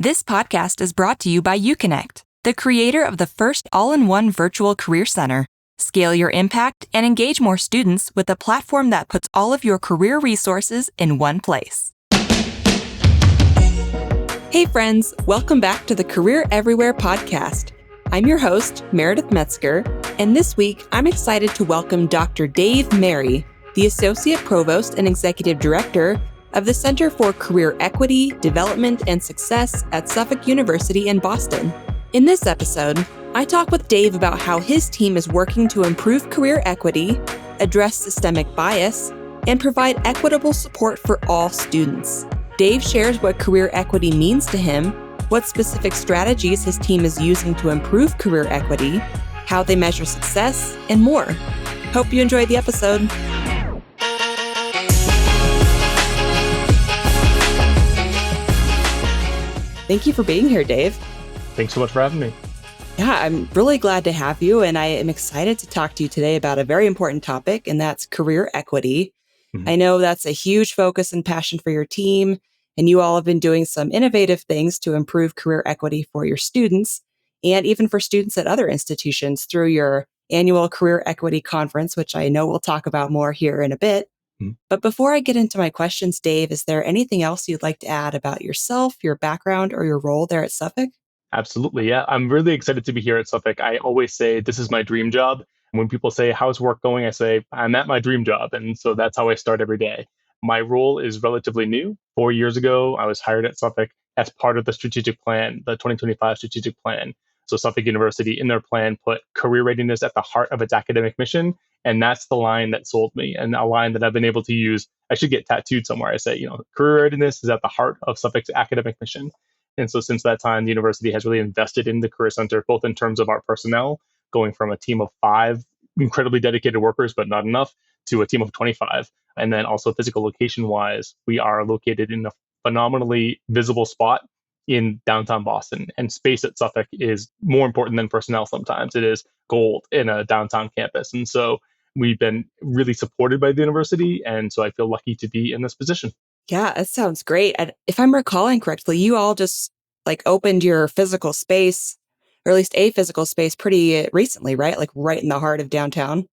This podcast is brought to you by UConnect, the creator of the first all-in-one virtual career center. Scale your impact and engage more students with a platform that puts all of your career resources in one place. Hey friends, welcome back to the Career Everywhere podcast. I'm your host, Meredith Metzger, and this week I'm excited to welcome Dr. Dave Merry, the Associate Provost and Executive Director of the Center for Career Equity, Development, and Success at Suffolk University in Boston. In this episode, I talk with Dave about how his team is working to improve career equity, address systemic bias, and provide equitable support for all students. Dave shares what career equity means to him, what specific strategies his team is using to improve career equity, how they measure success, and more. Hope you enjoyed the episode. Thank you for being here, Dave. Thanks so much for having me. Yeah, I'm really glad to have you, and I am excited to talk to you today about a very important topic, and that's career equity. I know that's a huge focus and passion for your team, and you all have been doing some innovative things to improve career equity for your students, and even for students at other institutions through your annual Career Equity Conference, which I know we'll talk about more here in a bit. But before I get into my questions, Dave, is there anything else you'd like to add about yourself, your background, or your role there at Suffolk? Absolutely. Yeah. I'm really excited to be here at Suffolk. I always say this is my dream job. When people say, how's work going? I say, I'm at my dream job. And so that's how I start every day. My role is relatively new. 4 years ago, I was hired at Suffolk as part of the strategic plan, the 2025 strategic plan. So Suffolk University in their plan put career readiness at the heart of its academic mission. And that's the line that sold me, and a line that I've been able to use. I should get tattooed somewhere. I say, career readiness is at the heart of Suffolk's academic mission. And so since that time, the university has really invested in the Career Center, both in terms of our personnel, going from a team of 5 incredibly dedicated workers, but not enough, to a team of 25. And then also physical location-wise, we are located in a phenomenally visible spot in downtown Boston. And space at Suffolk is more important than personnel sometimes. It is gold in a downtown campus. And so we've been really supported by the university. And so I feel lucky to be in this position. Yeah, that sounds great. And if I'm recalling correctly, you all just opened your physical space, or at least a physical space pretty recently, right? Like right in the heart of downtown.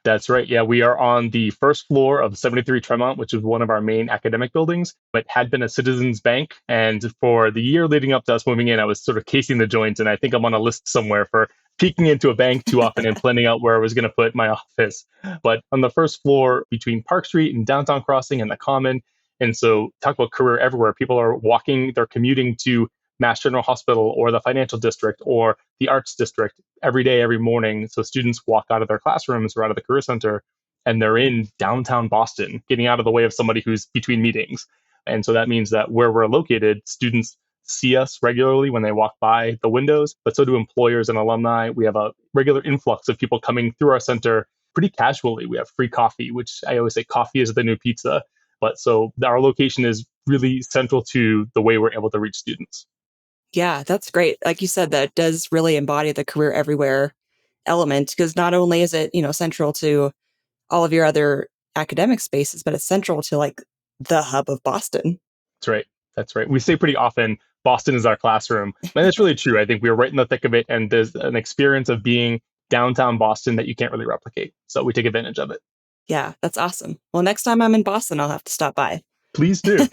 That's right. Yeah, we are on the first floor of 73 Tremont, which is one of our main academic buildings, but had been a Citizens Bank. And for the year leading up to us moving in, I was sort of casing the joints. And I think I'm on a list somewhere for peeking into a bank too often and planning out where I was going to put my office. But on the first floor between Park Street and Downtown Crossing and the Common. And so talk about career everywhere. People are walking, they're commuting to Mass General Hospital or the Financial District or the Arts District every day, every morning. So students walk out of their classrooms or out of the Career Center and they're in downtown Boston, getting out of the way of somebody who's between meetings. And so that means that where we're located, students see us regularly when they walk by the windows, but so do employers and alumni. We have a regular influx of people coming through our center pretty casually. We have free coffee, which I always say coffee is the new pizza. But so our location is really central to the way we're able to reach students. Yeah, that's great. Like you said, that does really embody the career everywhere element, because not only is it, central to all of your other academic spaces, but it's central to the hub of Boston. That's right. That's right. We say pretty often, Boston is our classroom. And that's really true. I think we're right in the thick of it. And there's an experience of being downtown Boston that you can't really replicate. So we take advantage of it. Yeah, that's awesome. Well, next time I'm in Boston, I'll have to stop by. Please do.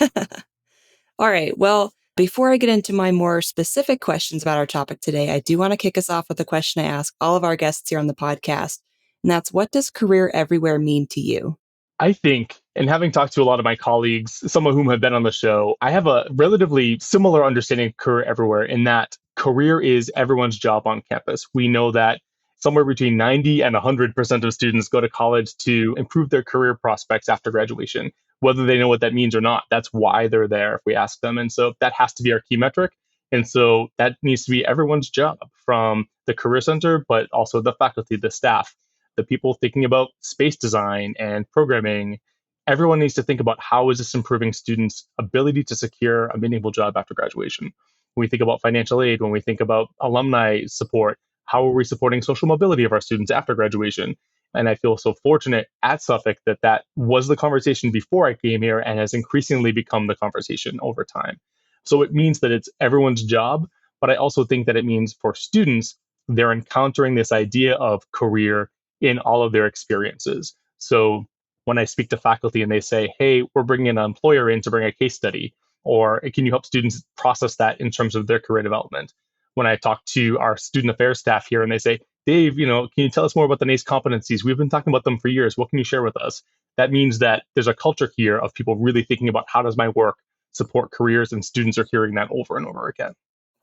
All right. Well, before I get into my more specific questions about our topic today, I do want to kick us off with a question I ask all of our guests here on the podcast. And that's, what does career everywhere mean to you? I think, and having talked to a lot of my colleagues, some of whom have been on the show, I have a relatively similar understanding of career everywhere in that career is everyone's job on campus. We know that somewhere between 90 and 100% of students go to college to improve their career prospects after graduation, whether they know what that means or not. That's why they're there if we ask them. And so that has to be our key metric. And so that needs to be everyone's job, from the Career Center, but also the faculty, the staff, the people thinking about space design and programming. Everyone needs to think about, how is this improving students' ability to secure a meaningful job after graduation? When we think about financial aid, when we think about alumni support, how are we supporting social mobility of our students after graduation? And I feel so fortunate at Suffolk that that was the conversation before I came here and has increasingly become the conversation over time. So it means that it's everyone's job, but I also think that it means for students, they're encountering this idea of career in all of their experiences. So when I speak to faculty and they say, hey, we're bringing an employer in to bring a case study, or can you help students process that in terms of their career development? When I talk to our student affairs staff here and they say, Dave, can you tell us more about the NACE competencies? We've been talking about them for years. What can you share with us? That means that there's a culture here of people really thinking about how does my work support careers, and students are hearing that over and over again.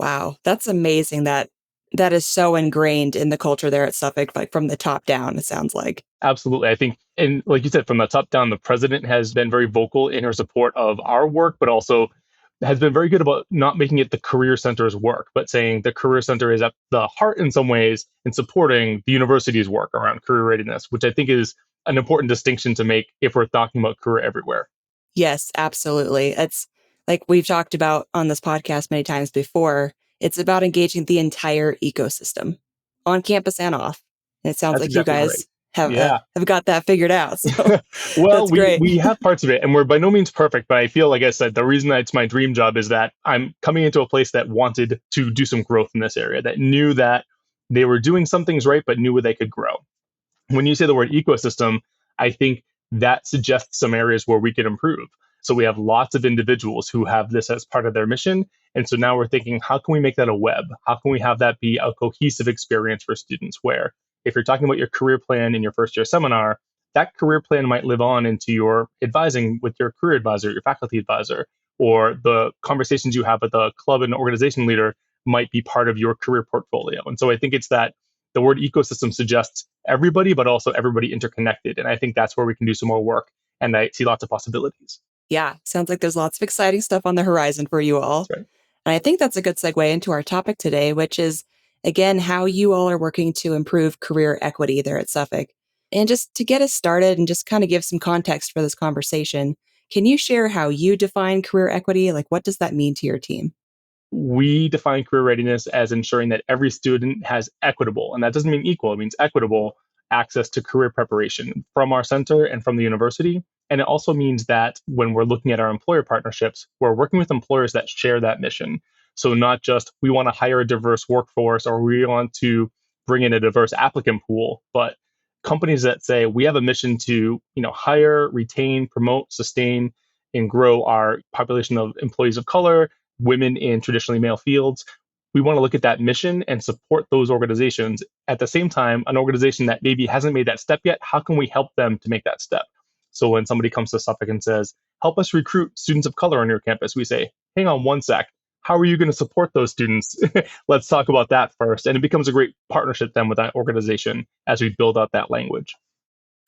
Wow, that's amazing that is so ingrained in the culture there at Suffolk, like from the top down, it sounds like. Absolutely. I think, and like you said, from the top down, the president has been very vocal in her support of our work, but also has been very good about not making it the career center's work, but saying the career center is at the heart in some ways in supporting the university's work around career readiness, which I think is an important distinction to make if we're talking about career everywhere. Yes, absolutely. It's like we've talked about on this podcast many times before. It's about engaging the entire ecosystem on campus and off. And it sounds That's like you exactly right. guys have Yeah. have got that figured out. So Well, that's great. we have parts of it, and we're by no means perfect. But I feel, like I said, the reason that it's my dream job is that I'm coming into a place that wanted to do some growth in this area, that knew that they were doing some things right, but knew where they could grow. When you say the word ecosystem, I think that suggests some areas where we could improve. So we have lots of individuals who have this as part of their mission. And so now we're thinking, how can we make that a web? How can we have that be a cohesive experience for students where if you're talking about your career plan in your first year seminar, that career plan might live on into your advising with your career advisor, your faculty advisor, or the conversations you have with the club and organization leader might be part of your career portfolio. And so I think it's that the word ecosystem suggests everybody, but also everybody interconnected. And I think that's where we can do some more work. And I see lots of possibilities. Yeah, sounds like there's lots of exciting stuff on the horizon for you all. That's right. And I think that's a good segue into our topic today, which is, again, how you all are working to improve career equity there at Suffolk. And just to get us started and just kind of give some context for this conversation, can you share how you define career equity? Like, what does that mean to your team? We define career readiness as ensuring that every student has equitable, and that doesn't mean equal, it means equitable access to career preparation from our center and from the university. And it also means that when we're looking at our employer partnerships, we're working with employers that share that mission. So not just we want to hire a diverse workforce or we want to bring in a diverse applicant pool, but companies that say we have a mission to, hire, retain, promote, sustain, and grow our population of employees of color, women in traditionally male fields. We want to look at that mission and support those organizations. At the same time, an organization that maybe hasn't made that step yet, how can we help them to make that step? So when somebody comes to Suffolk and says, help us recruit students of color on your campus, we say, hang on one sec. How are you going to support those students? Let's talk about that first. And it becomes a great partnership then with that organization as we build out that language.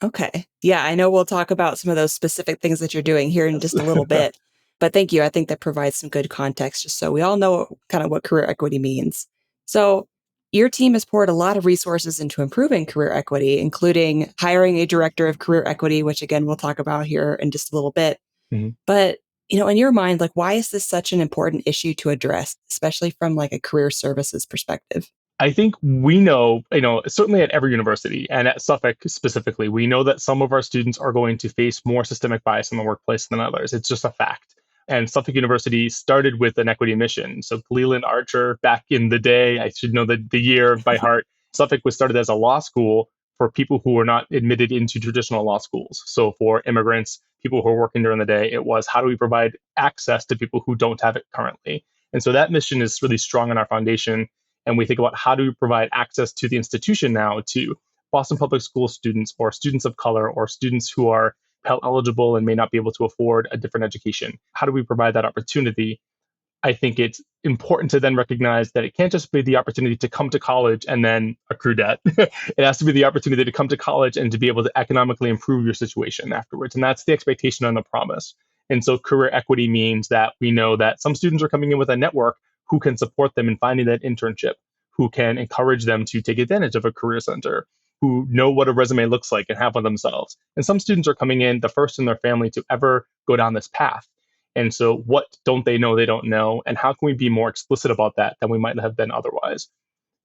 Okay. Yeah, I know we'll talk about some of those specific things that you're doing here in Yes. just a little bit. But thank you. I think that provides some good context just so we all know kind of what career equity means. So, your team has poured a lot of resources into improving career equity, including hiring a director of career equity, which again, we'll talk about here in just a little bit. Mhm. But, in your mind, like, why is this such an important issue to address, especially from like a career services perspective? I think we know, certainly at every university and at Suffolk specifically, we know that some of our students are going to face more systemic bias in the workplace than others. It's just a fact. And Suffolk University started with an equity mission. So Cleland Archer, back in the day, I should know the year by heart. Suffolk was started as a law school for people who were not admitted into traditional law schools. So for immigrants, people who are working during the day, it was how do we provide access to people who don't have it currently? And so that mission is really strong in our foundation. And we think about how do we provide access to the institution now to Boston Public School students or students of color or students who are Pell eligible and may not be able to afford a different education. How do we provide that opportunity? I think it's important to then recognize that it can't just be the opportunity to come to college and then accrue debt. It has to be the opportunity to come to college and to be able to economically improve your situation afterwards. And that's the expectation and the promise. And so career equity means that we know that some students are coming in with a network who can support them in finding that internship, who can encourage them to take advantage of a career center, who know what a resume looks like and have one themselves. And some students are coming in the first in their family to ever go down this path. And so, what don't they know they don't know? And how can we be more explicit about that than we might have been otherwise?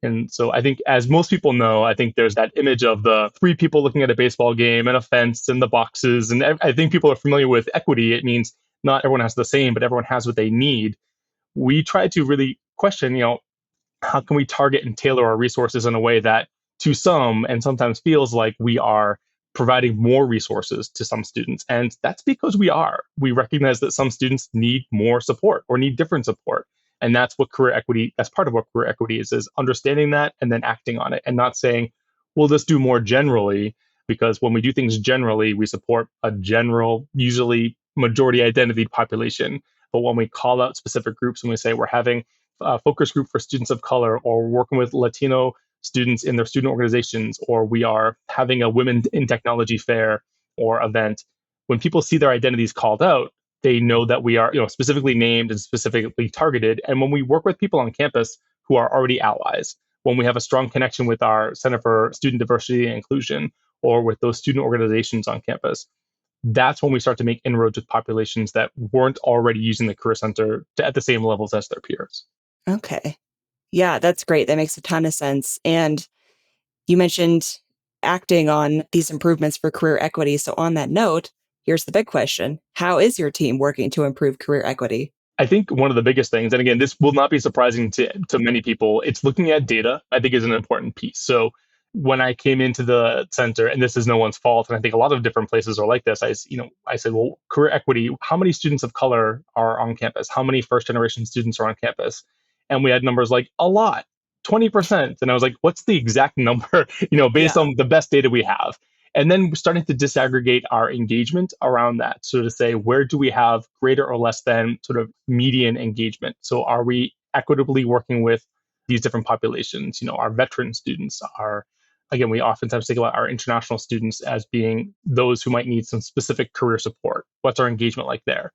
And so, I think, as most people know, I think there's that image of the three people looking at a baseball game and a fence and the boxes. And I think people are familiar with equity. It means not everyone has the same, but everyone has what they need. we try to really question, how can we target and tailor our resources in a way that to some and sometimes feels like we are providing more resources to some students. And that's because we recognize that some students need more support or need different support. And that's part of what career equity is understanding that and then acting on it and not saying, we'll just do more generally, because when we do things generally, we support a general, usually majority identity population. But when we call out specific groups and we say we're having a focus group for students of color, or we're working with Latino students in their student organizations, or we are having a women in technology fair or event, when people see their identities called out, they know that we are, specifically named and specifically targeted. And when we work with people on campus who are already allies, when we have a strong connection with our Center for Student Diversity and Inclusion or with those student organizations on campus, that's when we start to make inroads with populations that weren't already using the Career Center at the same levels as their peers. Okay. Yeah, that's great. That makes a ton of sense. And you mentioned acting on these improvements for career equity. So, on that note, here's the big question. How is your team working to improve career equity? I think one of the biggest things, and again, this will not be surprising to many people, it's looking at data, I think is an important piece. So when I came into the center, and this is no one's fault, and I think a lot of different places are like this, I said, well, career equity, how many students of color are on campus? How many first generation students are on campus? And we had numbers like a lot, 20%. And I was like, what's the exact number, based Yeah. on the best data we have? And then we're starting to disaggregate our engagement around that. So to say, where do we have greater or less than sort of median engagement? So are we equitably working with these different populations? Our veteran students are, again, we oftentimes think about our international students as being those who might need some specific career support. What's our engagement like there?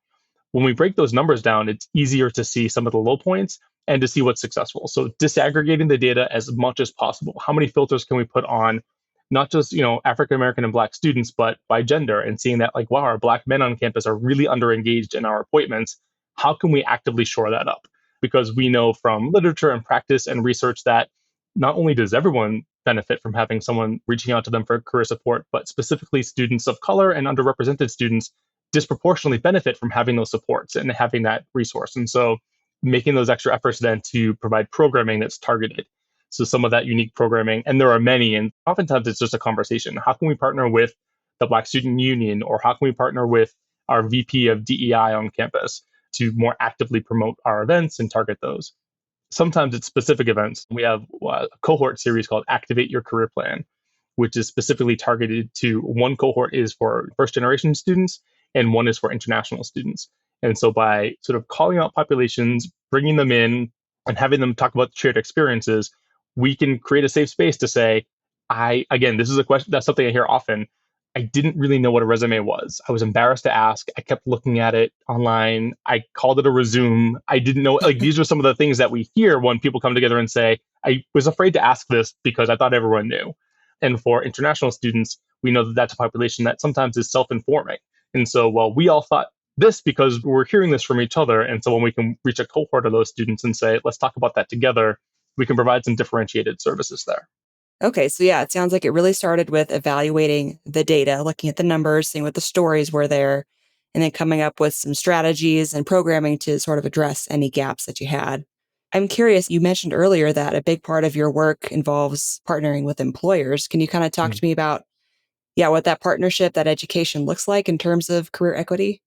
When we break those numbers down, it's easier to see some of the low points and to see what's successful. So disaggregating the data as much as possible. How many filters can we put on not just, African American and Black students, but by gender, and seeing that like, wow, our Black men on campus are really underengaged in our appointments. How can we actively shore that up? Because we know from literature and practice and research that not only does everyone benefit from having someone reaching out to them for career support, but specifically students of color and underrepresented students disproportionately benefit from having those supports and having that resource. And so making those extra efforts then to provide programming that's targeted. So some of that unique programming, and there are many, and oftentimes it's just a conversation. How can we partner with the Black Student Union, or how can we partner with our VP of DEI on campus to more actively promote our events and target those? Sometimes it's specific events. We have a cohort series called Activate Your Career Plan, which is specifically targeted to one cohort is for first generation students and one is for international students. And so by sort of calling out populations, bringing them in, and having them talk about shared experiences, we can create a safe space to say, again, this is a question, that's something I hear often. I didn't really know what a resume was. I was embarrassed to ask. I kept looking at it online. I called it a resume. I didn't know, like, these are some of the things that we hear when people come together and say, I was afraid to ask this because I thought everyone knew. And for international students, we know that that's a population that sometimes is self-informing. And so, well, we all thought this because we're hearing this from each other. And so when we can reach a cohort of those students and say, let's talk about that together, we can provide some differentiated services there. Okay, so yeah, it sounds like it really started with evaluating the data, looking at the numbers, seeing what the stories were there, and then coming up with some strategies and programming to sort of address any gaps that you had. I'm curious, you mentioned earlier that a big part of your work involves partnering with employers. Can you kind of talk to me about, yeah, what that partnership, that education looks like in terms of career equity?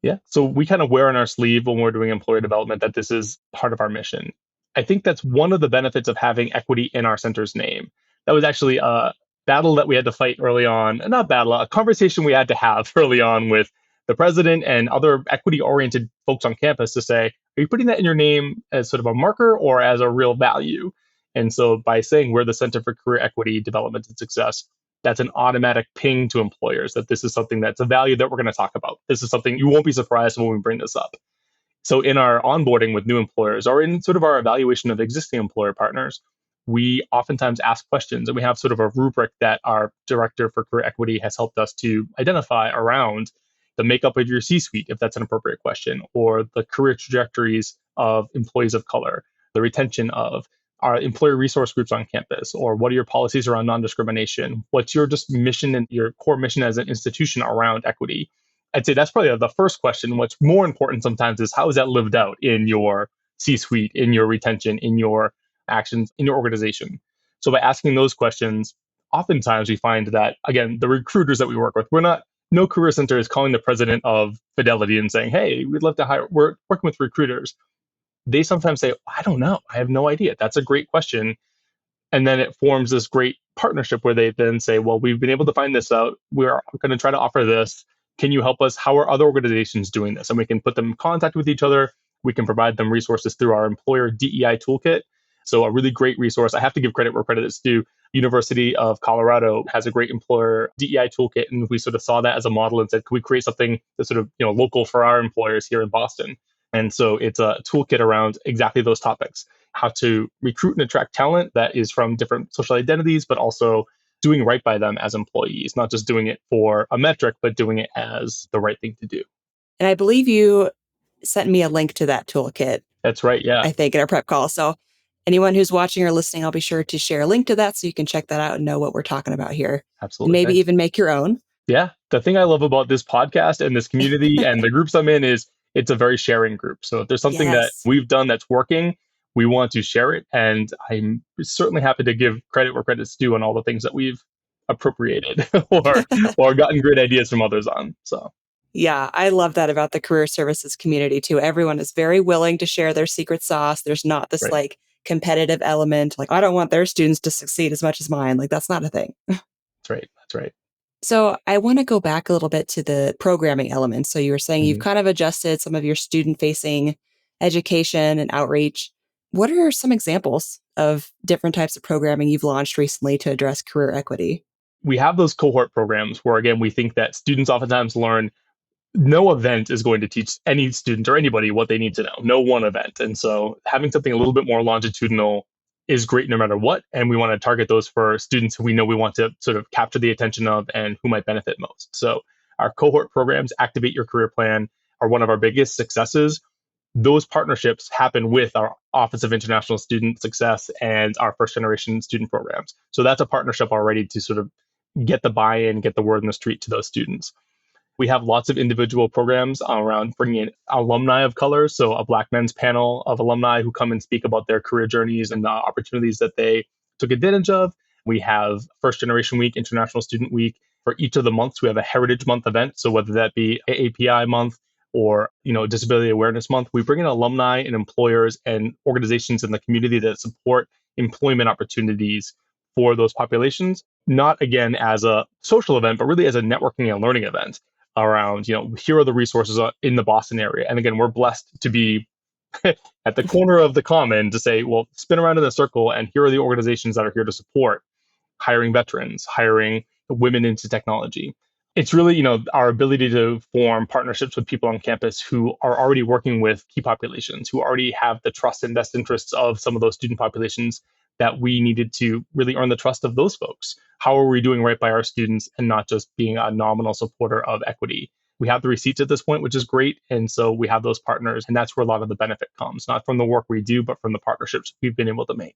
Yeah. So we kind of wear on our sleeve when we're doing employer development that this is part of our mission. I think that's one of the benefits of having equity in our center's name. That was actually a battle that we had to fight early on, not battle, a conversation we had to have early on with the president and other equity oriented folks on campus to say, are you putting that in your name as sort of a marker or as a real value? And so by saying we're the Center for Career Equity Development and Success, that's an automatic ping to employers that this is something that's a value that we're going to talk about. This is something you won't be surprised when we bring this up. So in our onboarding with new employers or in sort of our evaluation of existing employer partners, we oftentimes ask questions and we have sort of a rubric that our director for career equity has helped us to identify around the makeup of your C-suite, if that's an appropriate question, or the career trajectories of employees of color, the retention of our employer resource groups on campus, or what are your policies around non-discrimination? What's your just mission and your core mission as an institution around equity? I'd say that's probably the first question. What's more important sometimes is how is that lived out in your C suite, in your retention, in your actions, in your organization? So by asking those questions, oftentimes we find that, again, the recruiters that we work with, no career center is calling the president of Fidelity and saying, hey, we'd love to hire, we're working with recruiters. They sometimes say, I don't know. I have no idea. That's a great question. And then it forms this great partnership where they then say, well, we've been able to find this out. We're going to try to offer this. Can you help us? How are other organizations doing this? And we can put them in contact with each other. We can provide them resources through our employer DEI toolkit. So a really great resource. I have to give credit where credit is due. University of Colorado has a great employer DEI toolkit. And we sort of saw that as a model and said, can we create something that's sort of, local for our employers here in Boston? And so it's a toolkit around exactly those topics: how to recruit and attract talent that is from different social identities, but also doing right by them as employees, not just doing it for a metric, but doing it as the right thing to do. And I believe you sent me a link to that toolkit. That's right. Yeah, I think in our prep call. So anyone who's watching or listening, I'll be sure to share a link to that so you can check that out and know what we're talking about here. absolutely. And maybe Thanks. even make your own. Yeah. The thing I love about this podcast and this community and the groups I'm in is it's a very sharing group. So if there's something that Yes. we've done that's working, we want to share it. And I'm certainly happy to give credit where credit's due on all the things that we've appropriated or gotten great ideas from others on. So Yeah, I love that about the career services community too. Everyone is very willing to share their secret sauce. There's not this right. like competitive element. Like, I don't want their students to succeed as much as mine. Like, that's not a thing. That's right. That's right. So I want to go back a little bit to the programming elements. So you were saying you've Mhm. kind of adjusted some of your student facing education and outreach. What are some examples of different types of programming you've launched recently to address career equity? We have those cohort programs where, again, we think that students oftentimes learn no event is going to teach any student or anybody what they need to know, no one event. And so having something a little bit more longitudinal is great no matter what. And we want to target those for students who we know we want to sort of capture the attention of and who might benefit most. So our cohort programs, Activate Your Career Plan, are one of our biggest successes. Those partnerships happen with our Office of International Student Success and our first generation student programs. So that's a partnership already to sort of get the buy-in, get the word in the street to those students. We have lots of individual programs around bringing in alumni of color. So a Black men's panel of alumni who come and speak about their career journeys and the opportunities that they took advantage of. We have First Generation Week, International Student Week. For each of the months, we have a Heritage Month event. So whether that be AAPI month or Disability Awareness Month, we bring in alumni and employers and organizations in the community that support employment opportunities for those populations, not again as a social event, but really as a networking and learning event around, here are the resources in the Boston area. And again, we're blessed to be at the corner of the common to say, well, spin around in a circle, and here are the organizations that are here to support hiring veterans, hiring women into technology. It's really, our ability to form partnerships with people on campus who are already working with key populations, who already have the trust and best interests of some of those student populations, that we needed to really earn the trust of those folks. How are we doing right by our students and not just being a nominal supporter of equity? We have the receipts at this point, which is great. And so we have those partners, and that's where a lot of the benefit comes, not from the work we do, but from the partnerships we've been able to make.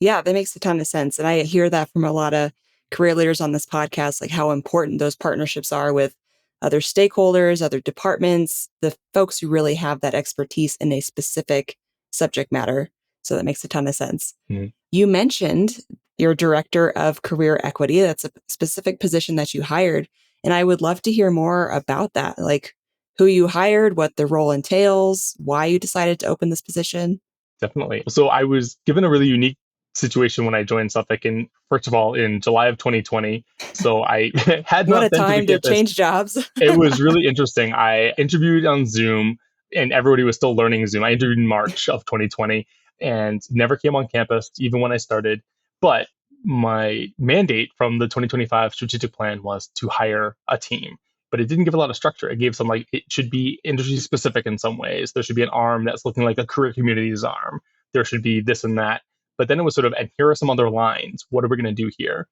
Yeah, that makes a ton of sense. And I hear that from a lot of career leaders on this podcast, like how important those partnerships are with other stakeholders, other departments, the folks who really have that expertise in a specific subject matter. So that makes a ton of sense. Mhm. You mentioned your director of career equity. That's a specific position that you hired. And I would love to hear more about that, like who you hired, what the role entails, why you decided to open this position. Definitely. So I was given a really unique situation when I joined Suffolk first of all, in July of 2020. So I had What not a been to the time to campus. change jobs. It was really interesting. I interviewed on Zoom and everybody was still learning Zoom. I interviewed in March of 2020 and never came on campus, even when I started. But my mandate from the 2025 strategic plan was to hire a team. But it didn't give a lot of structure. It gave some, like, it should be industry specific in some ways. There should be an arm that's looking like a career communities arm. There should be this and that. But then it was sort of, and here are some other lines. What are we going to do here?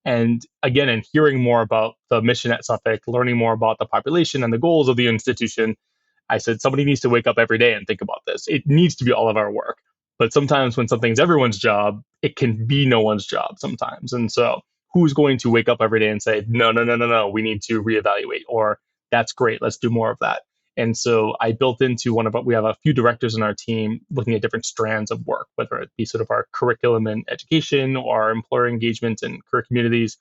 And again, in hearing more about the mission at Suffolk, learning more about the population and the goals of the institution, I said, somebody needs to wake up every day and think about this. It needs to be all of our work. But sometimes when something's everyone's job, it can be no one's job sometimes. And so who's going to wake up every day and say, no, no, no, no, no, we need to reevaluate, or That's great. Let's do more of that. And so I built into we have a few directors in our team looking at different strands of work, whether it be sort of our curriculum and education or our employer engagement and career communities.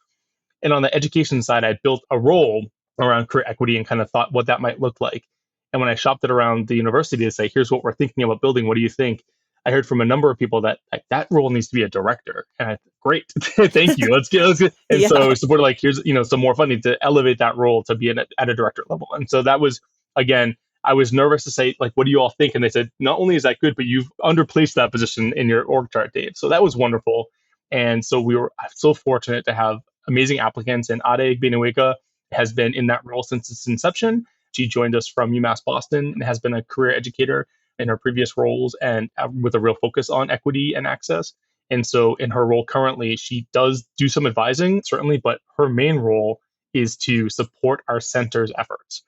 And on the education side, I built a role around career equity and kind of thought what that might look like. And when I shopped it around the university to say, here's what we're thinking about building, what do you think? I heard from a number of people that like, that role needs to be a director. And I great, thank you. Let's get. And Yeah. so supported like here's some more funding to elevate that role to be at a director level. And so that was again, I was nervous to say like, what do you all think? And they said, not only is that good, but you've underplaced that position in your org chart, Dave. So that was wonderful. And so we were so fortunate to have amazing applicants, and Ade Beneweka has been in that role since its inception. She joined us from UMass Boston and has been a career educator in her previous roles and with a real focus on equity and access. And so in her role currently, she does do some advising, certainly, but her main role is to support our center's efforts.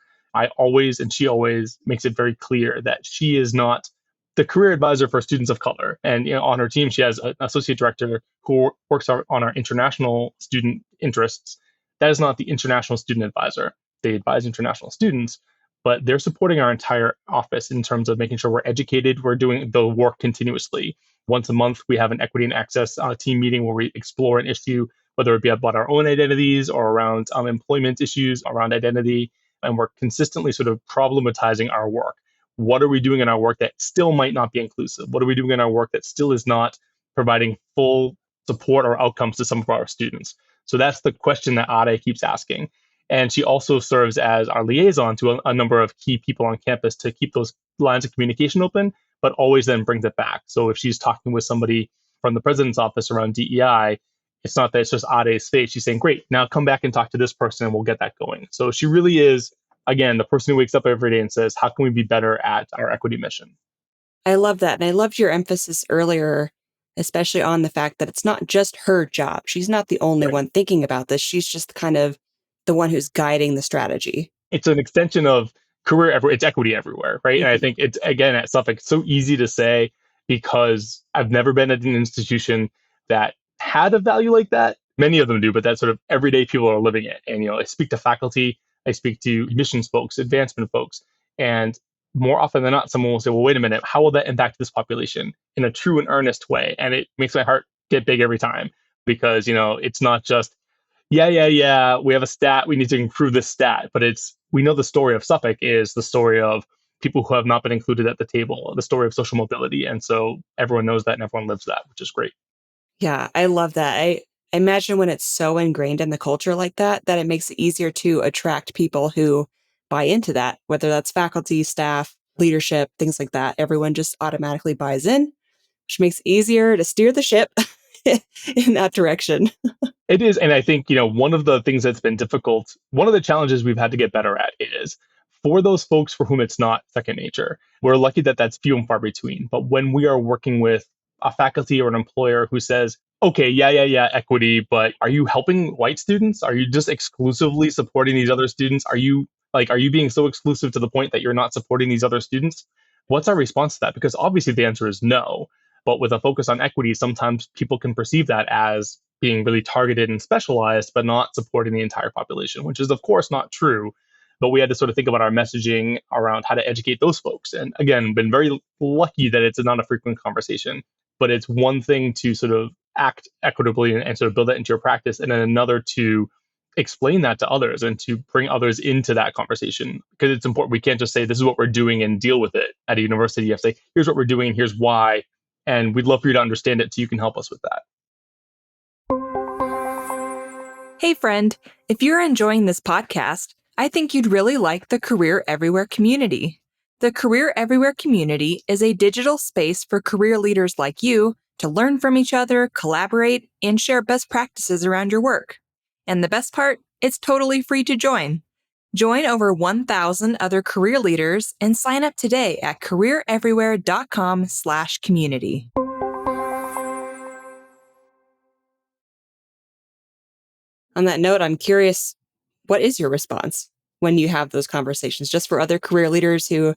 She always makes it very clear that she is not the career advisor for students of color. And on her team, she has an associate director who works on our international student interests. That is not the international student advisor. They advise international students, but they're supporting our entire office in terms of making sure we're educated. We're doing the work continuously. Once a month, we have an equity and access team meeting where we explore an issue, whether it be about our own identities or around employment issues around identity. And we're consistently sort of problematizing our work. What are we doing in our work that still might not be inclusive? What are we doing in our work that still is not providing full support or outcomes to some of our students? So that's the question that Ade keeps asking. And she also serves as our liaison to a number of key people on campus to keep those lines of communication open, but always then brings it back. So if she's talking with somebody from the president's office around DEI, it's not that it's just Ade's face. She's saying, great, now come back and talk to this person and we'll get that going. So she really is, again, the person who wakes up every day and says, how can we be better at our equity mission? I love that. And I loved your emphasis earlier, especially on the fact that it's not just her job. She's not the only Right. one thinking about this. She's just kind of the one who's guiding the strategy. It's an extension of it's equity everywhere, right? And I Mhm. think it's, again, at Suffolk, it's so easy to say because I've never been at an institution that had a value like that. Many of them do, but that sort of everyday people are living it. And, I speak to faculty, I speak to admissions folks, advancement folks, and more often than not, someone will say, well, wait a minute, how will that impact this population in a true and earnest way? And it makes my heart get big every time because, it's not just, yeah, we have a stat, we need to improve this stat. But we know the story of Suffolk is the story of people who have not been included at the table, the story of social mobility. And so everyone knows that and everyone lives that, which is great. Yeah, I love that. I imagine when it's so ingrained in the culture like that, that it makes it easier to attract people who buy into that, whether that's faculty, staff, leadership, things like that. Everyone just automatically buys in, which makes it easier to steer the ship in that direction. It is. And I think, one of the things that's been difficult, one of the challenges we've had to get better at is for those folks for whom it's not second nature. We're lucky that that's few and far between. But when we are working with a faculty or an employer who says, okay, yeah, equity, but are you helping white students? Are you just exclusively supporting these other students? Are you being so exclusive to the point that you're not supporting these other students? What's our response to that? Because obviously the answer is no. But with a focus on equity, sometimes people can perceive that as being really targeted and specialized, but not supporting the entire population, which is, of course, not true. But we had to sort of think about our messaging around how to educate those folks. And again, been very lucky that it's not a frequent conversation, but it's one thing to sort of act equitably and sort of build that into your practice, and then another to explain that to others and to bring others into that conversation because it's important. We can't just say this is what we're doing and deal with it at a university. You have to say, here's what we're doing and here's why. And we'd love for you to understand it so you can help us with that. Hey, friend, if you're enjoying this podcast, I think you'd really like the Career Everywhere community. The Career Everywhere community is a digital space for career leaders like you to learn from each other, collaborate, and share best practices around your work. And the best part, it's totally free to join. Join over 1,000 other career leaders and sign up today at careereverywhere.com/community. On that note, I'm curious, what is your response when you have those conversations, just for other career leaders who,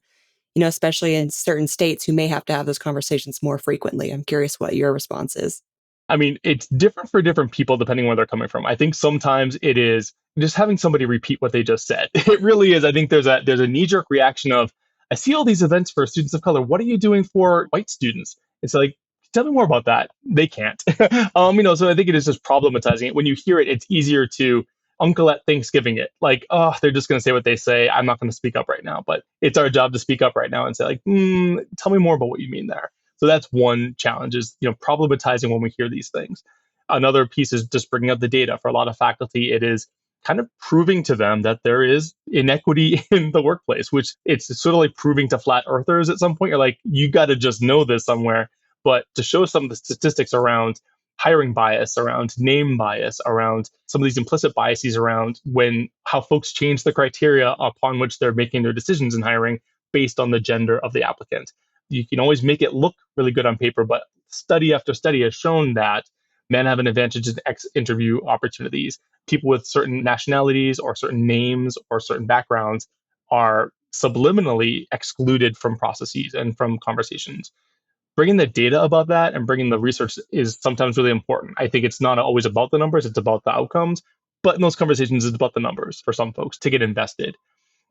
especially in certain states who may have to have those conversations more frequently? I'm curious what your response is. I mean, it's different for different people depending where they're coming from. I think sometimes it is just having somebody repeat what they just said. It really is. I think there's a knee jerk reaction of, I see all these events for students of color. What are you doing for white students? It's like, tell me more about that. They can't. So I think it is just problematizing it. When you hear it, it's easier to uncle at Thanksgiving it. Like, oh, they're just going to say what they say. I'm not going to speak up right now. But it's our job to speak up right now and say, like, tell me more about what you mean there. So that's one challenge is, problematizing when we hear these things. Another piece is just bringing up the data. For a lot of faculty, it is kind of proving to them that there is inequity in the workplace, which it's sort of like proving to flat earthers at some point. You're like, you got to just know this somewhere. But to show some of the statistics around hiring bias, around name bias, around some of these implicit biases around how folks change the criteria upon which they're making their decisions in hiring based on the gender of the applicant. You can always make it look really good on paper, but study after study has shown that men have an advantage in interview opportunities. People with certain nationalities or certain names or certain backgrounds are subliminally excluded from processes and from conversations. Bringing the data about that and bringing the research is sometimes really important. I think it's not always about the numbers, it's about the outcomes. But in those conversations, it's about the numbers for some folks to get invested.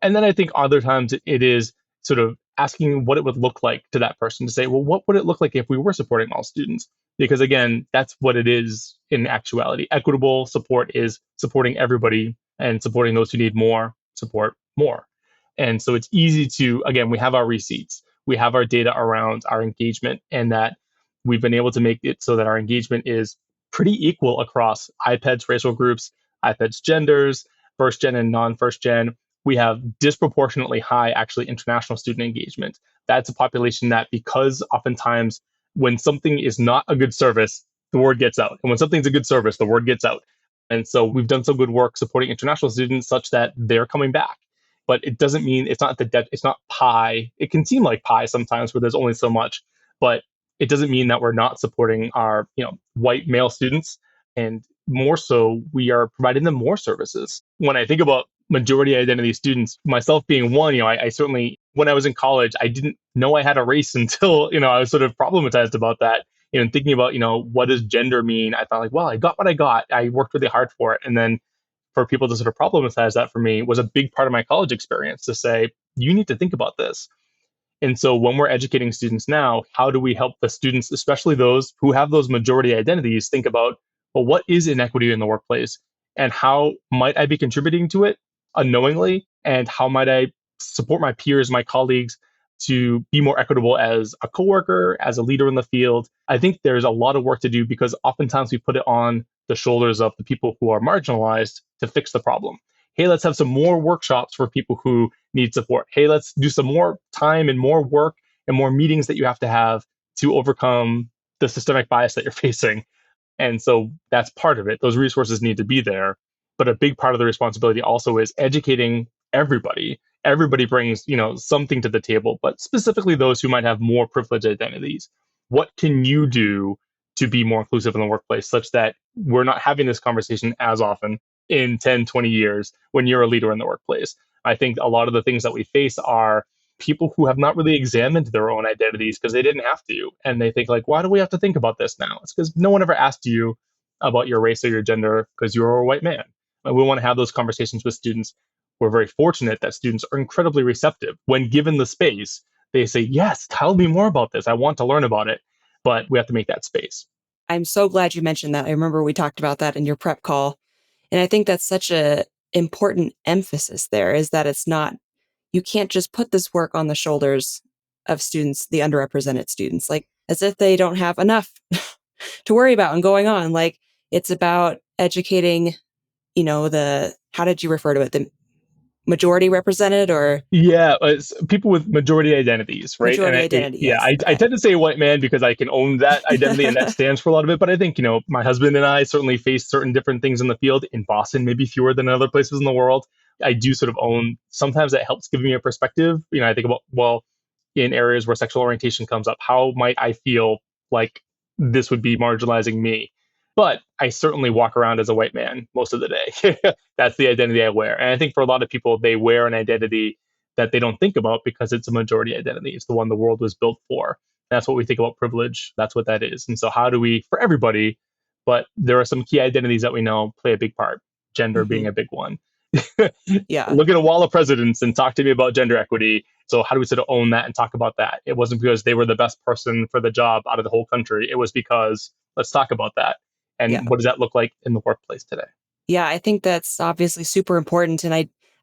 And then I think other times it is sort of asking what it would look like to that person to say, well, what would it look like if we were supporting all students? Because again, that's what it is in actuality. Equitable support is supporting everybody and supporting those who need more support more. And so it's easy to, again, we have our receipts, we have our data around our engagement, and that we've been able to make it so that our engagement is pretty equal across IPEDS, racial groups, IPEDS genders, first gen and non first gen. We have disproportionately high, actually, international student engagement. That's a population that, because oftentimes when something is not a good service, the word gets out. And when something's a good service, the word gets out. And so we've done some good work supporting international students such that they're coming back. But it doesn't mean it's not it's not pie. It can seem like pie sometimes where there's only so much, but it doesn't mean that we're not supporting our, white male students. And more so, we are providing them more services. When I think about majority identity students, myself being one, I certainly, when I was in college, I didn't know I had a race until, I was sort of problematized about that. And thinking about, what does gender mean? I thought like, well, I got what I got. I worked really hard for it. And then for people to sort of problematize that for me was a big part of my college experience to say, you need to think about this. And so when we're educating students now, how do we help the students, especially those who have those majority identities, think about, well, what is inequity in the workplace and how might I be contributing to it unknowingly? And how might I support my peers, my colleagues to be more equitable as a coworker, as a leader in the field? I think there's a lot of work to do because oftentimes we put it on the shoulders of the people who are marginalized to fix the problem. Hey, let's have some more workshops for people who need support. Hey, let's do some more time and more work and more meetings that you have to overcome the systemic bias that you're facing. And so that's part of it. Those resources need to be there. But a big part of the responsibility also is educating everybody. Everybody brings, something to the table, but specifically those who might have more privileged identities. What can you do to be more inclusive in the workplace such that we're not having this conversation as often in 10, 20 years when you're a leader in the workplace? I think a lot of the things that we face are people who have not really examined their own identities because they didn't have to. And they think like, why do we have to think about this now? It's because no one ever asked you about your race or your gender because you're a white man. And we want to have those conversations with students. We're very fortunate that students are incredibly receptive. When given the space, they say, yes, tell me more about this. I want to learn about it. But we have to make that space. I'm so glad you mentioned that. I remember we talked about that in your prep call. And I think that's such a important emphasis there is that it's not, you can't just put this work on the shoulders of students, the underrepresented students, like as if they don't have enough to worry about and going on. Like it's about educating, how did you refer to it? The majority represented or Yeah, it's people with majority identities, right? And majority identity. Yes. I Okay. tend to say white man because I can own that identity and that stands for a lot of it. But I think, my husband and I certainly face certain different things in the field. In Boston, maybe fewer than other places in the world. I do sort of own, sometimes that helps give me a perspective. I think about, well, in areas where sexual orientation comes up, how might I feel like this would be marginalizing me? But I certainly walk around as a white man most of the day. That's the identity I wear. And I think for a lot of people, they wear an identity that they don't think about because it's a majority identity. It's the one the world was built for. That's what we think about privilege. That's what that is. And so, how do we, for everybody, but there are some key identities that we know play a big part, gender being Hmm. a big one. Yeah. Look at a wall of presidents and talk to me about gender equity. So, how do we sort of own that and talk about that? It wasn't because they were the best person for the job out of the whole country. It was because let's talk about that. Yeah. And what does that look like in the workplace today? Yeah, I think that's obviously super important. And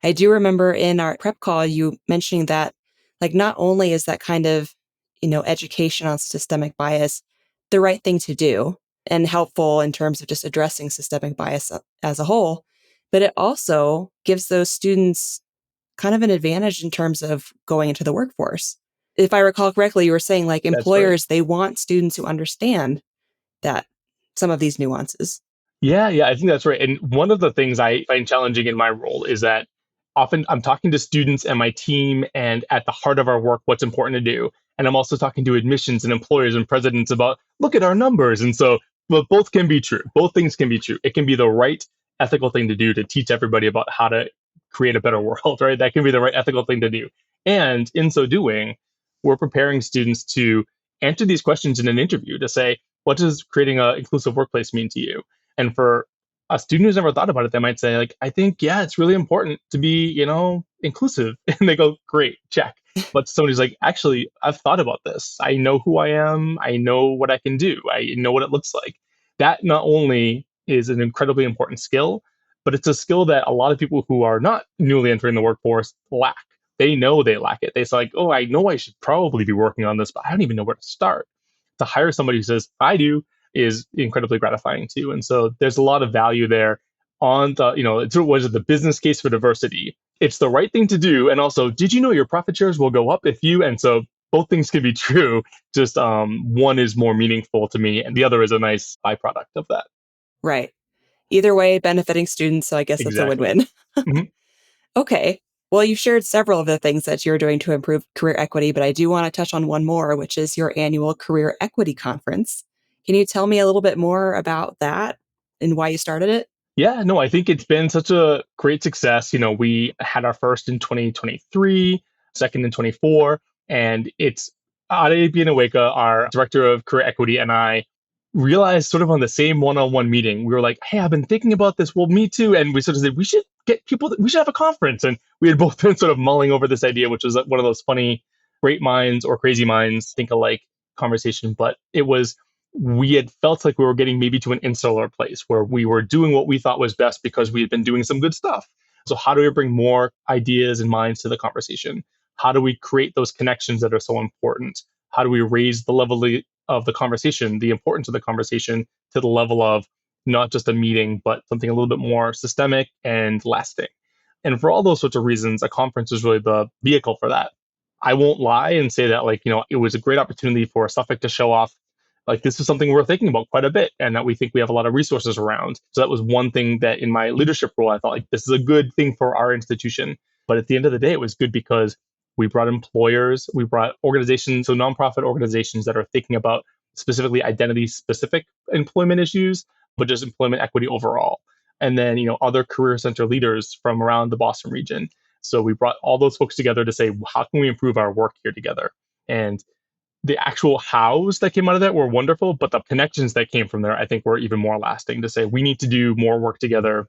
I do remember in our prep call, you mentioning that, like, not only is that kind of, education on systemic bias the right thing to do and helpful in terms of just addressing systemic bias as a whole, but it also gives those students kind of an advantage in terms of going into the workforce. If I recall correctly, you were saying like That's right. employers, they want students who understand that some of these nuances. Yeah, I think that's right. And one of the things I find challenging in my role is that often I'm talking to students and my team, and at the heart of our work, what's important to do. And I'm also talking to admissions and employers and presidents about, look at our numbers. And so, well, both can be true. Both things can be true. It can be the right ethical thing to do to teach everybody about how to create a better world, right? That can be the right ethical thing to do. And in so doing, we're preparing students to answer these questions in an interview to say, what does creating an inclusive workplace mean to you? And for a student who's never thought about it, they might say, like, I think, yeah, it's really important to be, inclusive. And they go, great, check. But somebody's like, actually, I've thought about this. I know who I am. I know what I can do. I know what it looks like. That not only is an incredibly important skill, but it's a skill that a lot of people who are not newly entering the workforce lack. They know they lack it. They say, like, oh, I know I should probably be working on this, but I don't even know where to start. To hire somebody who says, I do, is incredibly gratifying too. And so there's a lot of value there on the, it's what is it, the business case for diversity. It's the right thing to do. And also, did you know your profit shares will go up if you? And so both things can be true. Just one is more meaningful to me, and the other is a nice byproduct of that. Right. Either way, benefiting students. So I guess that's a Exactly. win-win. Mhm. Okay. Well, you've shared several of the things that you're doing to improve career equity, but I do want to touch on one more, which is your annual Career Equity Conference. Can you tell me a little bit more about that and why you started it? Yeah, no, I think it's been such a great success. We had our first in 2023, second in 24, and it's Ade Bianaweka, our director of career equity, and I realized sort of on the same one-on-one meeting, we were like, hey, I've been thinking about this. Well, me too. And we sort of said, we should get people, we should have a conference. And we had both been sort of mulling over this idea, which was one of those funny, great minds or crazy minds think alike conversation. But it was we had felt like we were getting maybe to an insular place where we were doing what we thought was best because we had been doing some good stuff. So, how do we bring more ideas and minds to the conversation? How do we create those connections that are so important? How do we raise the level of the conversation, the importance of the conversation to the level of not just a meeting, but something a little bit more systemic and lasting? And for all those sorts of reasons, a conference is really the vehicle for that. I won't lie and say that, like, it was a great opportunity for Suffolk to show off like this is something we're thinking about quite a bit and that we think we have a lot of resources around. So that was one thing that in my leadership role, I thought like this is a good thing for our institution. But at the end of the day, it was good because we brought employers, we brought organizations, so nonprofit organizations that are thinking about specifically identity specific employment issues, but just employment equity overall. And then, other career center leaders from around the Boston region. So we brought all those folks together to say, how can we improve our work here together? And the actual hows that came out of that were wonderful, but the connections that came from there, I think, were even more lasting to say we need to do more work together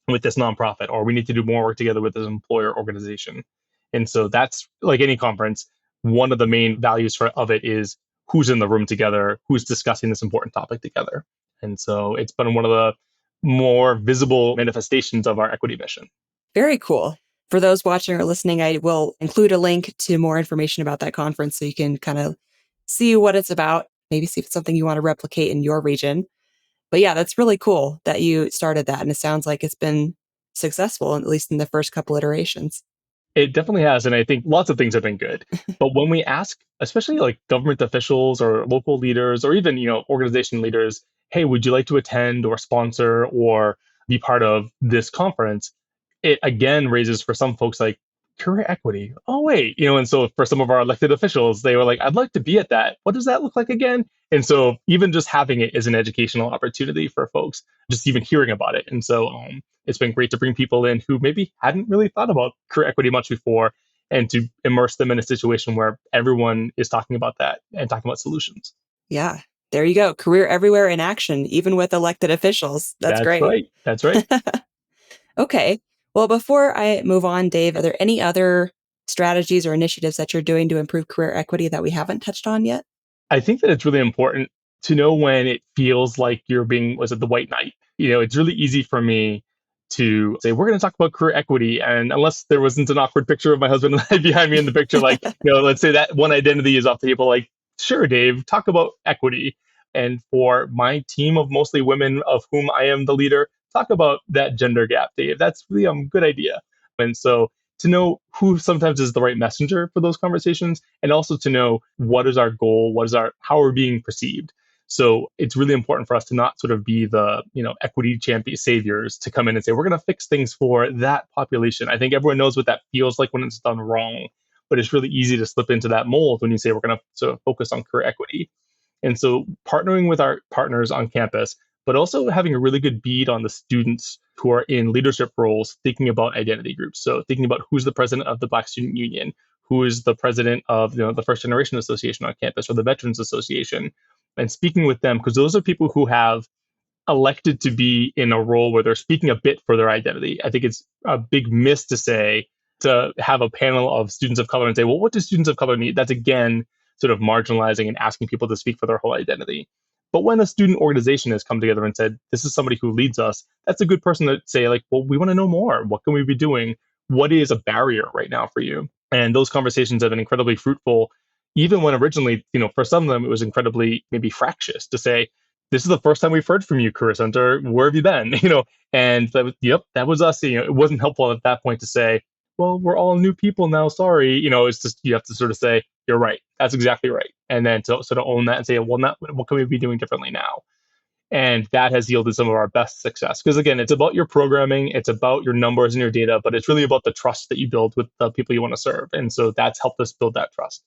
with this nonprofit, or we need to do more work together with this employer organization. And so that's like any conference. One of the main values of it is who's in the room together, who's discussing this important topic together. And so it's been one of the more visible manifestations of our equity mission. Very cool. For those watching or listening, I will include a link to more information about that conference so you can kind of see what it's about, maybe see if it's something you want to replicate in your region. But yeah, that's really cool that you started that. And it sounds like it's been successful, at least in the first couple iterations. It definitely has. And I think lots of things have been good. But when we ask, especially like government officials or local leaders or even, organization leaders, hey, would you like to attend or sponsor or be part of this conference? It again raises for some folks like career equity. Oh, wait, and so for some of our elected officials, they were like, I'd like to be at that. What does that look like again? And so even just having it is an educational opportunity for folks, just even hearing about it. And so it's been great to bring people in who maybe hadn't really thought about career equity much before and to immerse them in a situation where everyone is talking about that and talking about solutions. Yeah. There you go. Career everywhere in action, even with elected officials. That's That's great. right. That's right. Okay. Well, before I move on, Dave, are there any other strategies or initiatives that you're doing to improve career equity that we haven't touched on yet? I think that it's really important to know when it feels like you're being, was it the white knight? It's really easy for me to say, we're going to talk about career equity. And unless there wasn't an awkward picture of my husband behind me in the picture, like, let's say that one identity is off the table, like, sure, Dave, talk about equity. And for my team of mostly women, of whom I am the leader, talk about that gender gap, Dave. That's really a good idea. And so to know who sometimes is the right messenger for those conversations, and also to know what is our goal, how we're being perceived. So it's really important for us to not sort of be the equity champion saviors to come in and say we're going to fix things for that population. I think everyone knows what that feels like when it's done wrong, but it's really easy to slip into that mold when you say we're going to sort of focus on career equity. And so partnering with our partners on campus, but also having a really good bead on the students who are in leadership roles, thinking about identity groups. So thinking about who's the president of the Black Student Union, who is the president of the First Generation Association on campus or the Veterans Association, and speaking with them, because those are people who have elected to be in a role where they're speaking a bit for their identity. I think it's a big miss to have a panel of students of color and say, well, what do students of color need? That's again sort of marginalizing and asking people to speak for their whole identity. But when a student organization has come together and said, this is somebody who leads us, that's a good person to say, like, well, we want to know more. What can we be doing? What is a barrier right now for you? And those conversations have been incredibly fruitful, even when originally, for some of them, it was incredibly maybe fractious to say, this is the first time we've heard from you, Career Center. Where have you been? And that was us. It wasn't helpful at that point to say, well, we're all new people now. Sorry. It's just, you have to sort of say, you're right. That's exactly right. And then to sort of own that and say, well, not, what can we be doing differently now? And that has yielded some of our best success. Because again, it's about your programming, it's about your numbers and your data, but it's really about the trust that you build with the people you want to serve. And so that's helped us build that trust.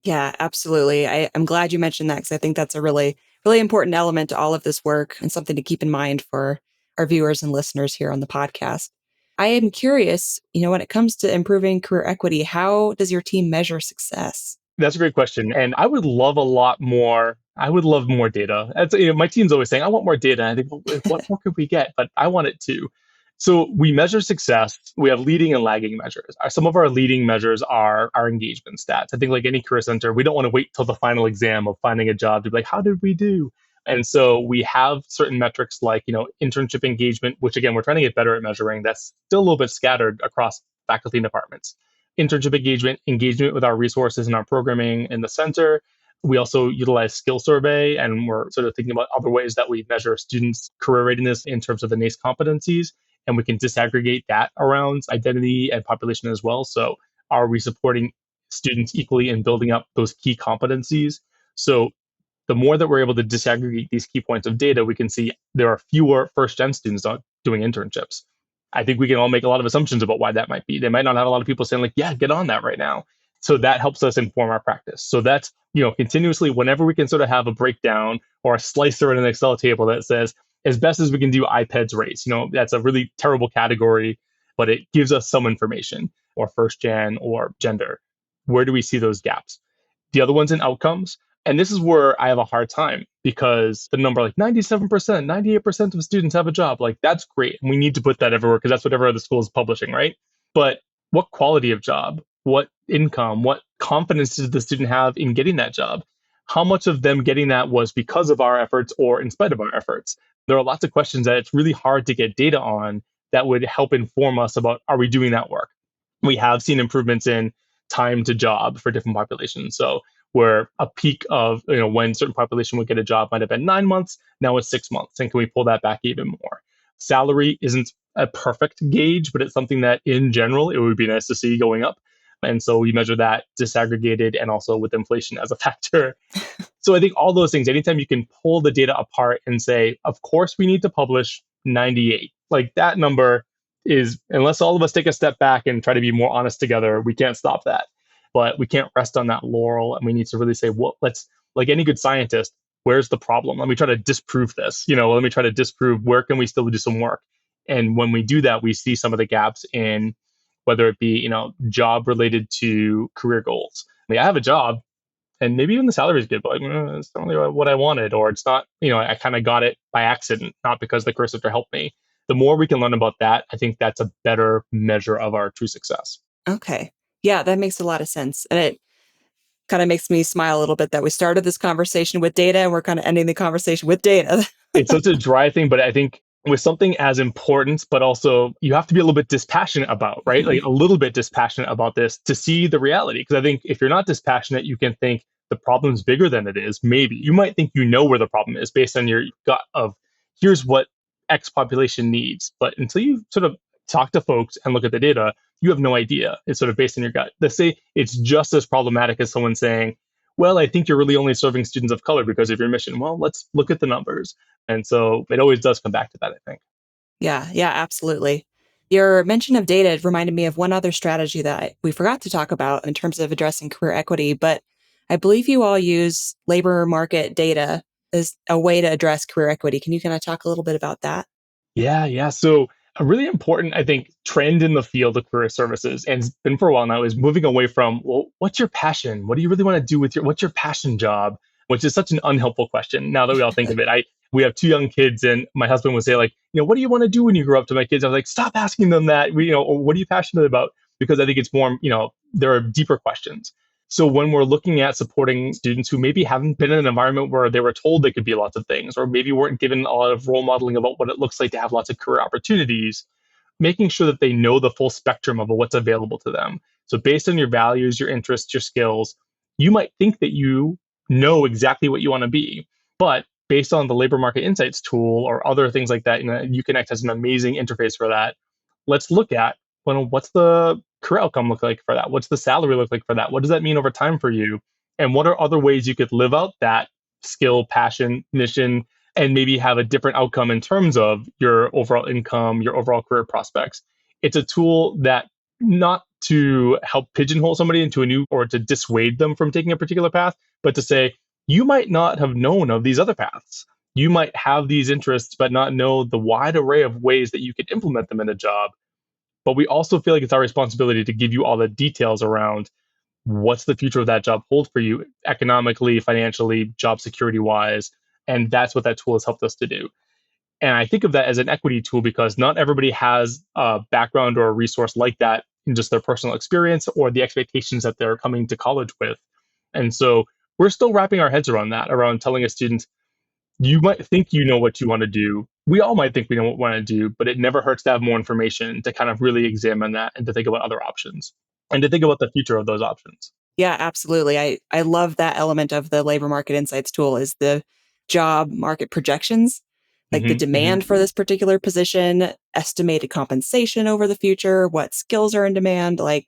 Yeah, absolutely. I'm glad you mentioned that because I think that's a really, really important element to all of this work and something to keep in mind for our viewers and listeners here on the podcast. I am curious, when it comes to improving career equity, how does your team measure success? That's a great question. And I would love a lot more. I would love more data. My team's always saying, I want more data. And I think, well, what more could we get? But I want it too. So we measure success. We have leading and lagging measures. Some of our leading measures are our engagement stats. I think like any career center, we don't want to wait till the final exam of finding a job to be like, how did we do? And so we have certain metrics like, internship engagement, which again, we're trying to get better at measuring. That's still a little bit scattered across faculty and departments. Internship engagement with our resources and our programming in the center. We also utilize skill survey, and we're sort of thinking about other ways that we measure students' career readiness in terms of the NACE competencies, and we can disaggregate that around identity and population as well. So are we supporting students equally in building up those key competencies? So the more that we're able to disaggregate these key points of data, we can see there are fewer first gen students doing internships. I think we can all make a lot of assumptions about why that might be. They might not have a lot of people saying like, yeah, get on that right now. So that helps us inform our practice. So that's, continuously, whenever we can sort of have a breakdown or a slicer in an Excel table that says, as best as we can do IPEDS rates, that's a really terrible category, but it gives us some information, or first gen or gender. Where do we see those gaps? The other one's in outcomes. And this is where I have a hard time because the number like 97%, 98% of students have a job. Like, that's great. And we need to put that everywhere because that's what every other school is publishing, right? But what quality of job, what income, what confidence does the student have in getting that job? How much of them getting that was because of our efforts or in spite of our efforts? There are lots of questions that it's really hard to get data on that would help inform us about, are we doing that work? We have seen improvements in time to job for different populations. So where a peak of when certain population would get a job might have been 9 months, now it's 6 months. And can we pull that back even more? Salary isn't a perfect gauge, but it's something that in general it would be nice to see going up. And so we measure that disaggregated and also with inflation as a factor. So I think all those things, anytime you can pull the data apart and say, of course we need to publish 98, like that number is, unless all of us take a step back and try to be more honest together, we can't stop that. But we can't rest on that laurel, and we need to really say, well, let's, like any good scientist, where's the problem? Let me try to disprove this. Let me try to disprove where can we still do some work. And when we do that, we see some of the gaps in whether it be, job related to career goals. I mean, I have a job and maybe even the salary is good, but like, it's not really what I wanted, or it's not, I kind of got it by accident, not because the career center helped me. The more we can learn about that, I think that's a better measure of our true success. Okay. Yeah, that makes a lot of sense. And it kind of makes me smile a little bit that we started this conversation with data and we're kind of ending the conversation with data. It's such a dry thing, but I think with something as important, but also you have to be a little bit dispassionate about, right? Mhm. Like a little bit dispassionate about this to see the reality. Because I think if you're not dispassionate, you can think the problem's bigger than it is. Maybe you might think you know where the problem is based on your gut of here's what X population needs. But until you sort of talk to folks and look at the data, you have no idea. It's sort of based on your gut. They say it's just as problematic as someone saying, well, I think you're really only serving students of color because of your mission. Well, let's look at the numbers. And so it always does come back to that, I think. Yeah, yeah, absolutely. Your mention of data reminded me of one other strategy that we forgot to talk about in terms of addressing career equity, but I believe you all use labor market data as a way to address career equity. Can you kind of talk a little bit about that? Yeah, yeah. So a really important, I think, trend in the field of career services, and it's been for a while now, is moving away from, well, what's your passion? What do you really want to do with what's your passion job? Which is such an unhelpful question now that we all think of it. We have two young kids, and my husband would say, like, what do you want to do when you grow up to my kids? I was like, stop asking them that. Or what are you passionate about? Because I think it's more, there are deeper questions. So when we're looking at supporting students who maybe haven't been in an environment where they were told they could be lots of things, or maybe weren't given a lot of role modeling about what it looks like to have lots of career opportunities, making sure that they know the full spectrum of what's available to them. So based on your values, your interests, your skills, you might think that you know exactly what you want to be, but based on the labor market insights tool or other things like that, Uconnect has an amazing interface for that. Let's look at, well, what's the career outcome look like for that? What's the salary look like for that? What does that mean over time for you? And what are other ways you could live out that skill, passion, mission, and maybe have a different outcome in terms of your overall income, your overall career prospects? It's a tool that, not to help pigeonhole somebody into a new or to dissuade them from taking a particular path, but to say, you might not have known of these other paths. You might have these interests, but not know the wide array of ways that you could implement them in a job. But we also feel like it's our responsibility to give you all the details around what's the future of that job hold for you economically, financially, job security wise. And that's what that tool has helped us to do. And I think of that as an equity tool because not everybody has a background or a resource like that in just their personal experience or the expectations that they're coming to college with. And so we're still wrapping our heads around that, around telling a student, you might think you know what you want to do. We all might think we know what we want to do, but it never hurts to have more information to kind of really examine that and to think about other options and to think about the future of those options. Yeah, absolutely. I love that element of the labor market insights tool is the job market projections, like the Hmm. Hmm. demand for this particular position, estimated compensation over the future, what skills are in demand. Like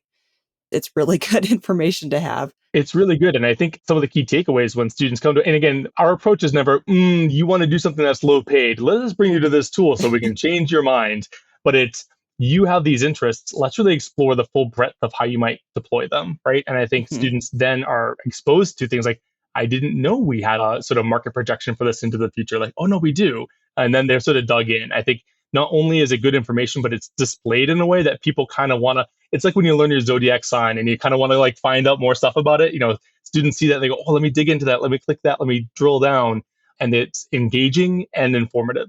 it's really good information to have. It's really good. And I think some of the key takeaways when students come to, and again, our approach is never, you want to do something that's low paid. Let us bring you to this tool so we can change your mind. But it's, you have these interests. Let's really explore the full breadth of how you might deploy them. Right. And I think Mhm. students then are exposed to things like, I didn't know we had a sort of market projection for this into the future. Like, oh, no, we do. And then they're sort of dug in. I think not only is it good information, but it's displayed in a way that people kind of want to, it's like when you learn your zodiac sign and you kind of want to like find out more stuff about it. Students see that, they go, "Oh, let me dig into that. Let me click that. Let me drill down." And it's engaging and informative,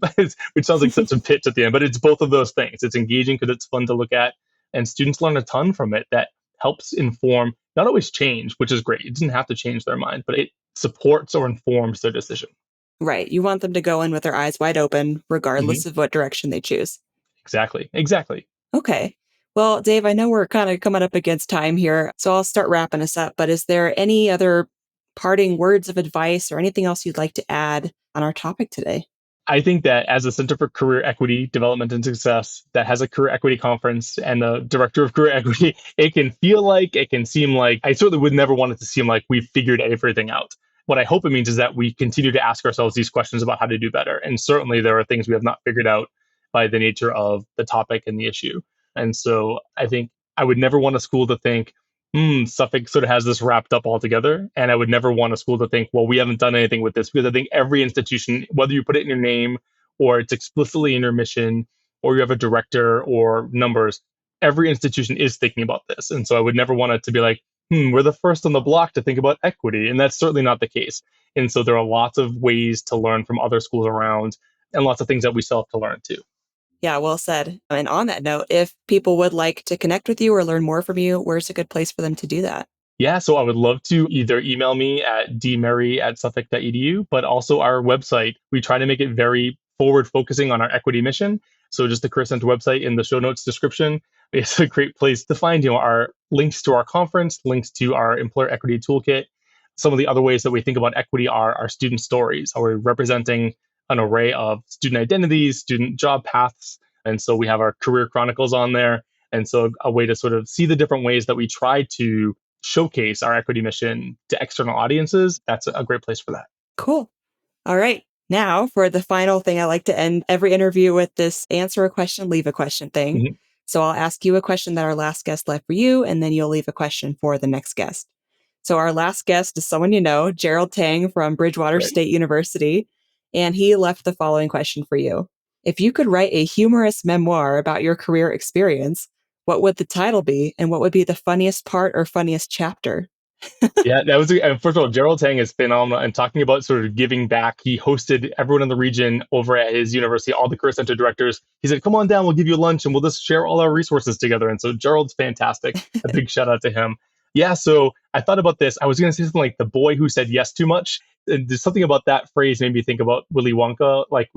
which sounds like such a pitch at the end, but it's both of those things. It's engaging because it's fun to look at, and students learn a ton from it that helps inform, not always change, which is great. It doesn't have to change their mind, but it supports or informs their decision. Right. You want them to go in with their eyes wide open, Hmm. regardless of what direction they choose. Exactly. Exactly. Okay. Well, Dave, I know we're kind of coming up against time here, so I'll start wrapping us up. But is there any other parting words of advice or anything else you'd like to add on our topic today? I think that as a Center for Career Equity, Development, and Success that has a career equity conference and a director of career equity, it can feel like, it can seem like, I certainly would never want it to seem like we've figured everything out. What I hope it means is that we continue to ask ourselves these questions about how to do better. And certainly there are things we have not figured out by the nature of the topic and the issue. And so I think I would never want a school to think, Suffolk sort of has this wrapped up altogether. And I would never want a school to think, well, we haven't done anything with this, because I think every institution, whether you put it in your name or it's explicitly in your mission or you have a director or numbers, every institution is thinking about this. And so I would never want it to be like, we're the first on the block to think about equity. And that's certainly not the case. And so there are lots of ways to learn from other schools around and lots of things that we still have to learn too. Yeah, well said. And on that note, if people would like to connect with you or learn more from you, where's a good place for them to do that? Yeah, so I would love to either email me at dmerry@suffolk.edu, but also our website. We try to make it very forward focusing on our equity mission. So just the Career Center website in the show notes description is a great place to find, our links to our conference, links to our employer equity toolkit. Some of the other ways that we think about equity are our student stories. Are we representing an array of student identities, student job paths? And so we have our career chronicles on there. And so a way to sort of see the different ways that we try to showcase our equity mission to external audiences, that's a great place for that. Cool. All right. Now, for the final thing, I like to end every interview with this answer a question, leave a question thing. Mm-hmm. So I'll ask you a question that our last guest left for you, and then you'll leave a question for the next guest. So our last guest is someone you know, Gerald Tang from Bridgewater Right. State University, and he left the following question for you. If you could write a humorous memoir about your career experience, what would the title be, and what would be the funniest part or funniest chapter? Yeah, that was, first of all, Gerald Tang is phenomenal. And talking about sort of giving back, he hosted everyone in the region over at his university, all the Career Center directors. He said, come on down, we'll give you lunch and we'll just share all our resources together. And so Gerald's fantastic. A big shout out to him. Yeah, so I thought about this. I was going to say something like the boy who said yes too much. And there's something about that phrase made me think about Willy Wonka. Like,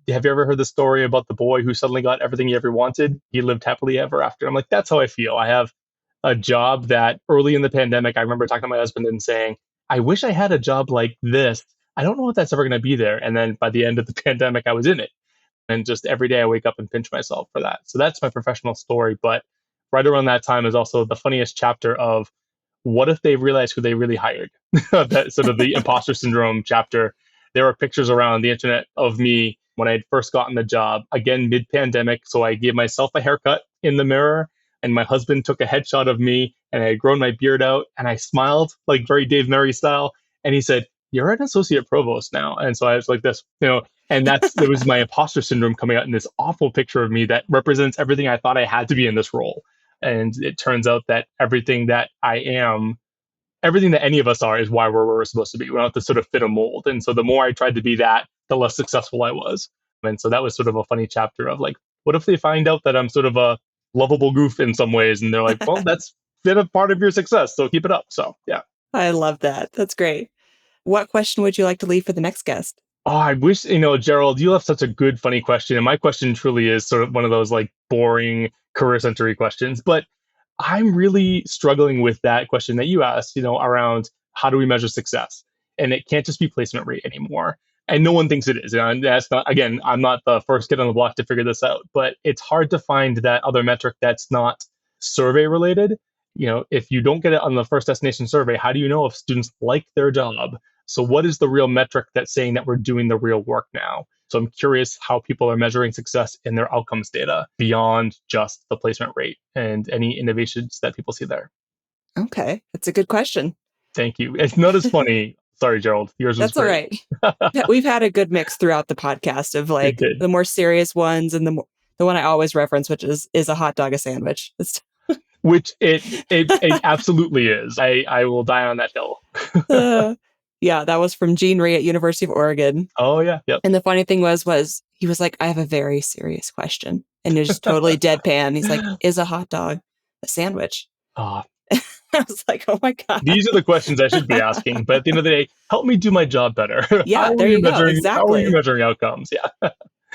have you ever heard the story about the boy who suddenly got everything he ever wanted? He lived happily ever after. I'm like, that's how I feel. I have a job that early in the pandemic, I remember talking to my husband and saying, I wish I had a job like this. I don't know if that's ever going to be there. And then by the end of the pandemic, I was in it. And just every day I wake up and pinch myself for that. So that's my professional story. But right around that time is also the funniest chapter of what if they realized who they really hired? That sort of the imposter syndrome chapter. There are pictures around the internet of me when I had first gotten the job, again, mid-pandemic. So I gave myself a haircut in the mirror, and my husband took a headshot of me, and I had grown my beard out, and I smiled like very Dave Merry style. And he said, "You're an associate provost now." And so I was like this, and it was my imposter syndrome coming out in this awful picture of me that represents everything I thought I had to be in this role. And it turns out that everything that I am, everything that any of us are, is why we're supposed to be. We don't have to sort of fit a mold. And so the more I tried to be that, the less successful I was. And so that was sort of a funny chapter of like, what if they find out that I'm sort of a lovable goof in some ways? And they're like, well, that's been a part of your success, so keep it up. So, yeah. I love that. That's great. What question would you like to leave for the next guest? Oh, I wish, Gerald, you have such a good, funny question. And my question truly is sort of one of those like boring career century questions. But I'm really struggling with that question that you asked, around how do we measure success? And it can't just be placement rate anymore. And no one thinks it is. And that's not, again, I'm not the first kid on the block to figure this out, but it's hard to find that other metric that's not survey related. If you don't get it on the first destination survey, how do you know if students like their job? So what is the real metric that's saying that we're doing the real work now? So I'm curious how people are measuring success in their outcomes data beyond just the placement rate and any innovations that people see there. Okay, that's a good question. Thank you. It's not as funny. Sorry, Gerald. Yours was great. All right. We've had a good mix throughout the podcast of like the more serious ones and the one I always reference, which is a hot dog a sandwich. Which it absolutely is. I will die on that hill. Yeah, that was from Gene Rhee at University of Oregon. Oh, yeah. Yep. And the funny thing was he was like, I have a very serious question. And you're just totally deadpan. He's like, is a hot dog a sandwich? Oh. I was like, oh my God. These are the questions I should be asking. But at the end of the day, help me do my job better. Yeah, there you go. Exactly. How are you measuring outcomes? Yeah.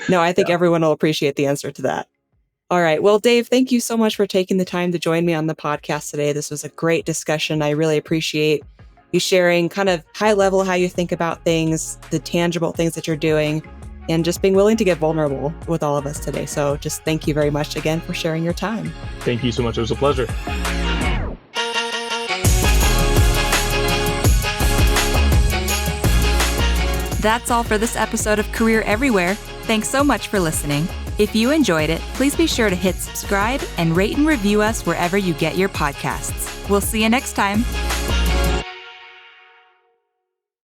No, I think everyone will appreciate the answer to that. All right. Well, Dave, thank you so much for taking the time to join me on the podcast today. This was a great discussion. I really appreciate you sharing kind of high level how you think about things, the tangible things that you're doing, and just being willing to get vulnerable with all of us today. So just thank you very much again for sharing your time. Thank you so much. It was a pleasure. That's all for this episode of Career Everywhere. Thanks so much for listening. If you enjoyed it, please be sure to hit subscribe and rate and review us wherever you get your podcasts. We'll see you next time.